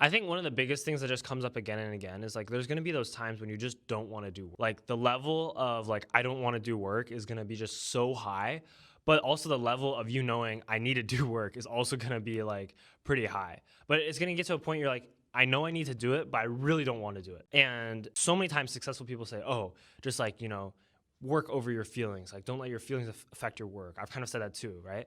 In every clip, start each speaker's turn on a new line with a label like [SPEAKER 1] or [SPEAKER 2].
[SPEAKER 1] I think one of the biggest things that just comes up again and again is like there's going to be those times when you just don't want to do work. Like the level of like I don't want to do work is going to be just so high, but also the level of you knowing I need to do work is also going to be like pretty high. But it's going to get to a point you're like I know I need to do it, but I really don't want to do it. And so many times successful people say, "Oh, just like, work over your feelings. Like don't let your feelings affect your work." I've kind of said that too, right?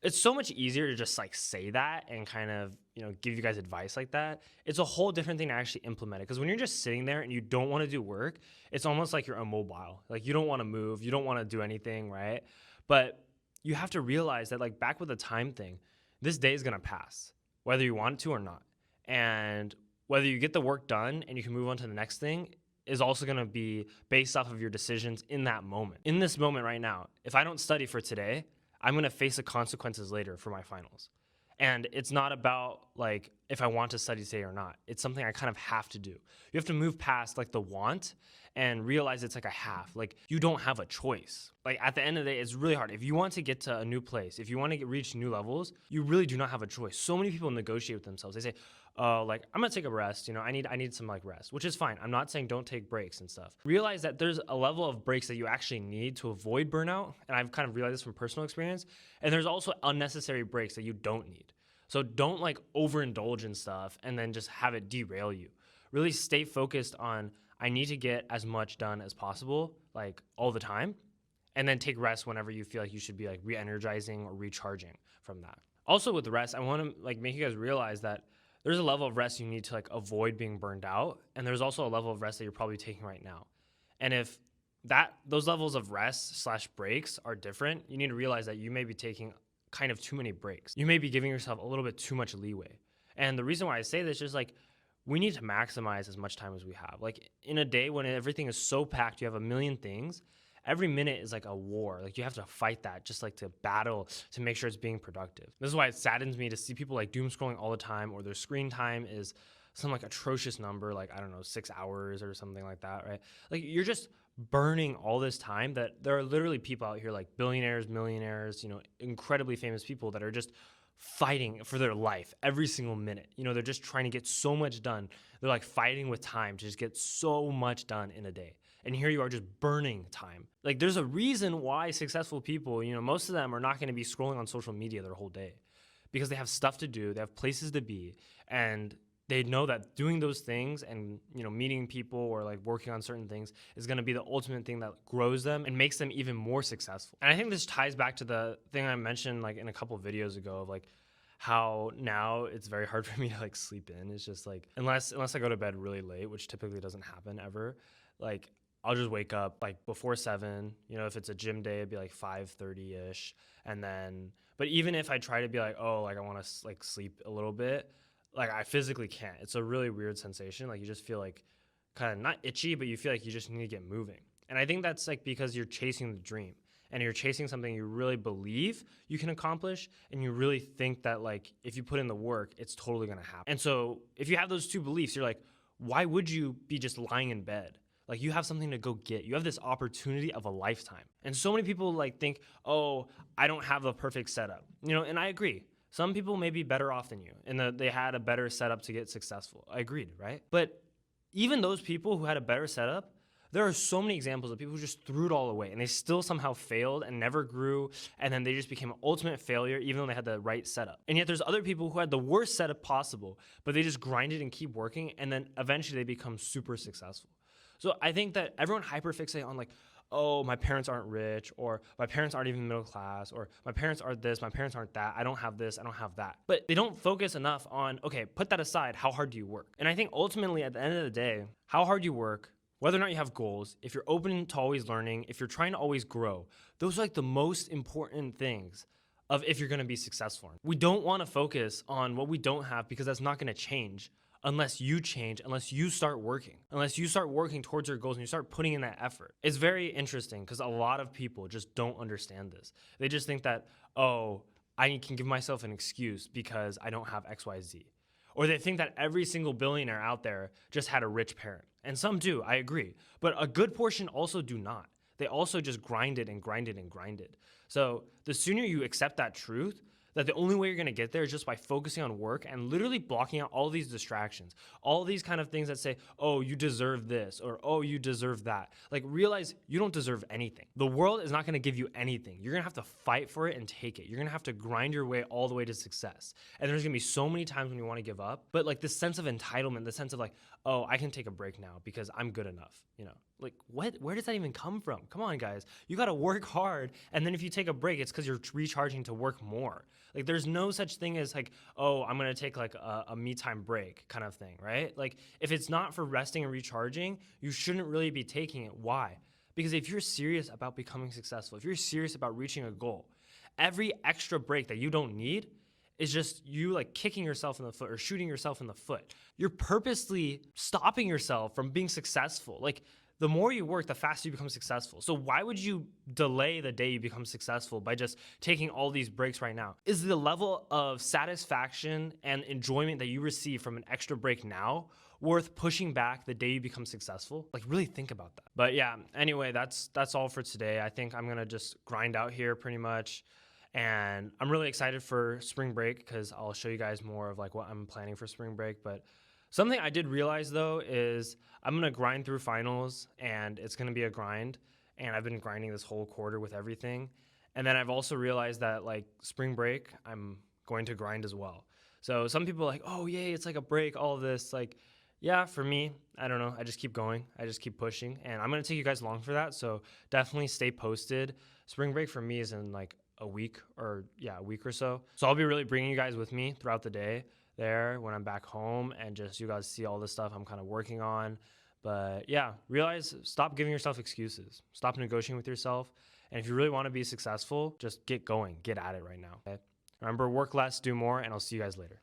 [SPEAKER 1] It's so much easier to just like say that and kind of give you guys advice like that. It's a whole different thing to actually implement it, because when you're just sitting there and you don't want to do work, it's almost like you're immobile. Like you don't want to move, you don't want to do anything, right? But you have to realize that, like, back with the time thing, this day is going to pass whether you want to or not. And whether you get the work done and you can move on to the next thing is also going to be based off of your decisions in that moment. In this moment right now, if I don't study for today, I'm going to face the consequences later for my finals. And it's not about like if I want to study today or not. It's something I kind of have to do. You have to move past like the want and realize it's like a have. Like you don't have a choice. Like at the end of the day, it's really hard. If you want to get to a new place, if you want to reach new levels, you really do not have a choice. So many people negotiate with themselves. They say, "Oh, like I'm gonna take a rest. I need some like rest," which is fine. I'm not saying don't take breaks and stuff. Realize that there's a level of breaks that you actually need to avoid burnout, and I've kind of realized this from personal experience. And there's also unnecessary breaks that you don't need. So don't like overindulge in stuff and then just have it derail you. Really stay focused on I need to get as much done as possible, like all the time, and then take rest whenever you feel like you should be like re-energizing or recharging from that. Also with rest, I want to like make you guys realize that there's a level of rest you need to like avoid being burned out, and there's also a level of rest that you're probably taking right now. And if those levels of rest slash breaks are different, you need to realize that you may be taking kind of too many breaks. You may be giving yourself a little bit too much leeway. And the reason why I say this is like we need to maximize as much time as we have. Like in a day when everything is so packed, you have a million things, every minute is like a war. Like you have to fight that, just like to battle to make sure it's being productive. This is why it saddens me to see people like doom scrolling all the time, or their screen time is some like atrocious number, like I don't know, 6 hours or something like that, right? Like you're just burning all this time that there are literally people out here like billionaires, millionaires, incredibly famous people that are just fighting for their life every single minute. They're just trying to get so much done. They're like fighting with time to just get so much done in a day. And here you are just burning time. Like there's a reason why successful people, most of them are not going to be scrolling on social media their whole day, because they have stuff to do, they have places to be, and they know that doing those things and meeting people or like working on certain things is going to be the ultimate thing that grows them and makes them even more successful. And I think this ties back to the thing I mentioned like in a couple of videos ago of like how now it's very hard for me to like sleep in. It's just like unless I go to bed really late, which typically doesn't happen ever, like I'll just wake up like before 7. If it's a gym day, it'd be like 5:30ish, and then but even if I try to be like, oh, like I want to like sleep a little bit, like I physically can't. It's a really weird sensation. Like you just feel like kind of not itchy, but you feel like you just need to get moving. And I think that's like because you're chasing the dream and you're chasing something you really believe you can accomplish, and you really think that like if you put in the work, it's totally going to happen. And so if you have those two beliefs, you're like, why would you be just lying in bed? Like you have something to go get. You have this opportunity of a lifetime. And so many people like think, oh, I don't have the perfect setup. And I agree. Some people may be better off than you and they had a better setup to get successful. I agreed, right? But even those people who had a better setup, there are so many examples of people who just threw it all away and they still somehow failed and never grew, and then they just became an ultimate failure even though they had the right setup. And yet there's other people who had the worst setup possible, but they just grinded and keep working, and then eventually they become super successful. So I think that everyone hyperfixate on like, oh, my parents aren't rich, or my parents aren't even middle class, or my parents are this, my parents aren't that, I don't have this, I don't have that. But they don't focus enough on, okay, put that aside, how hard do you work? And I think ultimately at the end of the day, how hard you work, whether or not you have goals, if you're open to always learning, if you're trying to always grow, those are like the most important things of if you're gonna be successful. We don't wanna focus on what we don't have, because that's not gonna change unless you change, unless you start working towards your goals and you start putting in that effort. It's very interesting because a lot of people just don't understand this. They just think that, oh, I can give myself an excuse because I don't have XYZ. Or they think that every single billionaire out there just had a rich parent. And some do, I agree. But a good portion also do not. They also just grinded and grinded and grinded. So the sooner you accept that truth, that the only way you're going to get there is just by focusing on work and literally blocking out all these distractions, all these kind of things that say, oh, you deserve this, or oh, you deserve that. Like, realize you don't deserve anything. The world is not going to give you anything. You're going to have to fight for it and take it. You're going to have to grind your way all the way to success. And there's going to be so many times when you want to give up, but like this sense of entitlement, the sense of like, oh, I can take a break now because I'm good enough, you know? Like, what? Where does that even come from? Come on, guys. You got to work hard. And then if you take a break, it's because you're recharging to work more. Like, there's no such thing as like, oh, I'm going to take like a me time break kind of thing, right? Like, if it's not for resting and recharging, you shouldn't really be taking it. Why? Because if you're serious about becoming successful, if you're serious about reaching a goal, every extra break that you don't need is just you like kicking yourself in the foot or shooting yourself in the foot. You're purposely stopping yourself from being successful. Like, the more you work, the faster you become successful. So why would you delay the day you become successful by just taking all these breaks right now? Is the level of satisfaction and enjoyment that you receive from an extra break now worth pushing back the day you become successful? Like, really think about that. But yeah, anyway, that's all for today. I think I'm going to just grind out here pretty much. And I'm really excited for spring break because I'll show you guys more of like what I'm planning for spring break. But something I did realize though is I'm going to grind through finals and it's going to be a grind. And I've been grinding this whole quarter with everything. And then I've also realized that like spring break, I'm going to grind as well. So some people are like, oh, yay, it's like a break, all of this. Like, yeah, for me, I don't know. I just keep going. I just keep pushing. And I'm going to take you guys along for that. So definitely stay posted. Spring break for me is in like a week or so. So I'll be really bringing you guys with me throughout the day there when I'm back home and just you guys see all the stuff I'm kind of working on. But yeah, stop giving yourself excuses. Stop negotiating with yourself. And if you really want to be successful, just get going. Get at it right now. Okay? Remember, work less, do more, and I'll see you guys later.